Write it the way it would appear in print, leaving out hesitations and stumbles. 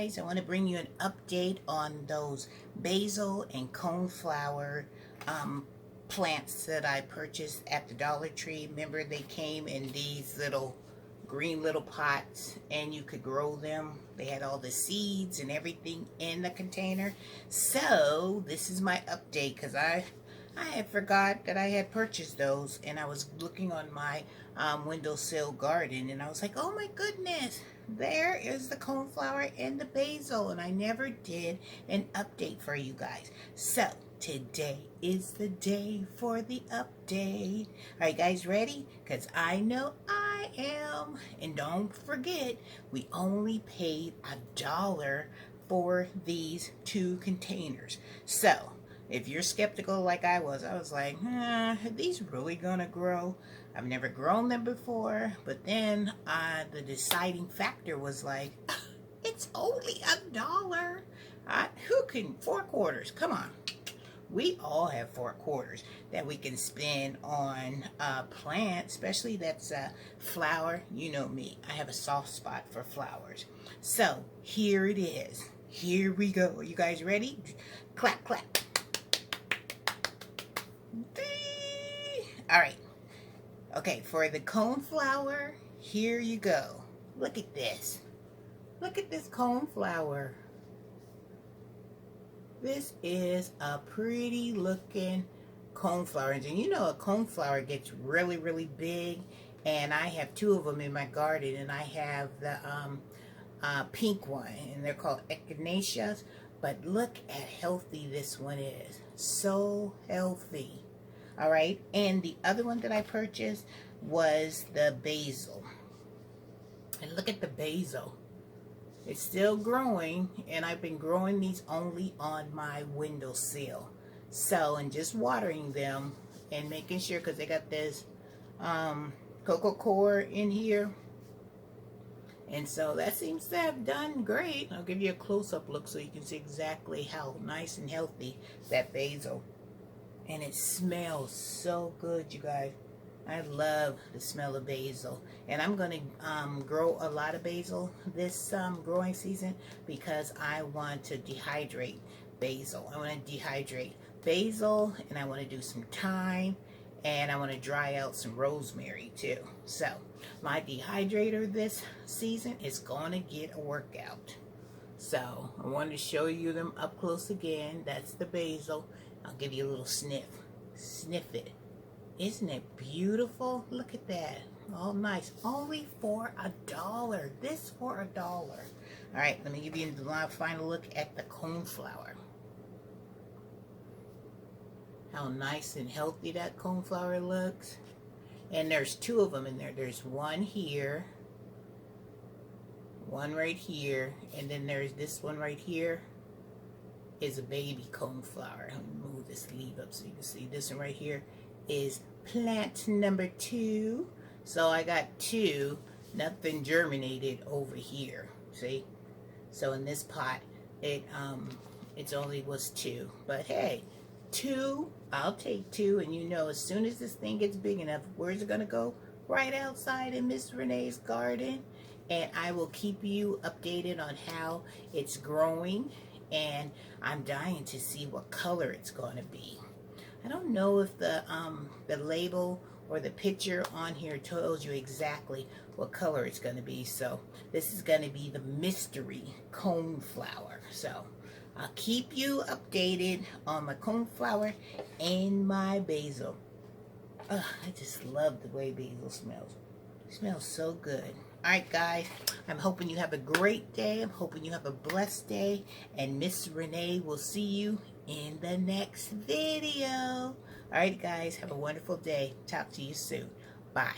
guys, I want to bring you an update on those basil and coneflower plants that I purchased at the Dollar Tree. Remember, they came in these little green little pots and you could grow them. They had all the seeds and everything in the container. So this is my update because I had forgot that I had purchased those, and I was looking on my windowsill garden, and I was like, oh my goodness, there is the coneflower and the basil, and I never did an update for you guys. So today is the day for the update. Are you guys ready? Because I know I am. And don't forget, we only paid $1 for these 2 containers. So if you're skeptical like I was like, are these really gonna grow? I've never grown them before. But then the deciding factor was like, it's only $1. Who can, 4 quarters, come on. We all have 4 quarters that we can spend on plants, especially that's flower. You know me, I have a soft spot for flowers. So here it is. Here we go. Are you guys ready? Clap, clap. All right. Okay, for the coneflower, here you go. Look at this. Look at this coneflower. This is a pretty looking coneflower. And you know a coneflower gets really, really big. And I have 2 of them in my garden. And I have the pink one. And they're called echinaceas. But look at healthy this one is. So healthy. All right, and the other one that I purchased was the basil. And look at the basil. It's still growing, and I've been growing these only on my windowsill. So, and just watering them and making sure, because they got this cocoa core in here. And so that seems to have done great. I'll give you a close-up look so you can see exactly how nice and healthy that basil. And it smells so good, you guys. I love the smell of basil. And I'm going to grow a lot of basil this growing season because I want to dehydrate basil. I want to dehydrate basil, and I want to do some thyme, and I want to dry out some rosemary too. So my dehydrator this season is going to get a workout. So I wanted to show you them up close again. That's the basil. I'll give you a little sniff. Sniff it. Isn't it beautiful? Look at that. All nice. Only for $1. This for $1. All right, let me give you the final look at the coneflower. How nice and healthy that coneflower looks. And there's 2 of them in there. There's one here, one right here, and then there's this one right here. Is a baby coneflower. Let me move this leaf up so you can see. This one right here is plant number 2. So I got 2. Nothing germinated over here. See? So in this pot, it only was 2. But hey, 2. I'll take 2. And you know, as soon as this thing gets big enough, where's it gonna go? Right outside in Miss Renee's garden. And I will keep you updated on how it's growing. And I'm dying to see what color it's going to be. I don't know if the label or the picture on here tells you exactly what color it's going to be. So this is going to be the mystery coneflower. So I'll keep you updated on my coneflower and my basil. I just love the way basil smells. It smells so good. Alright guys, I'm hoping you have a great day. I'm hoping you have a blessed day. And Miss Renee will see you in the next video. Alright guys, have a wonderful day. Talk to you soon. Bye.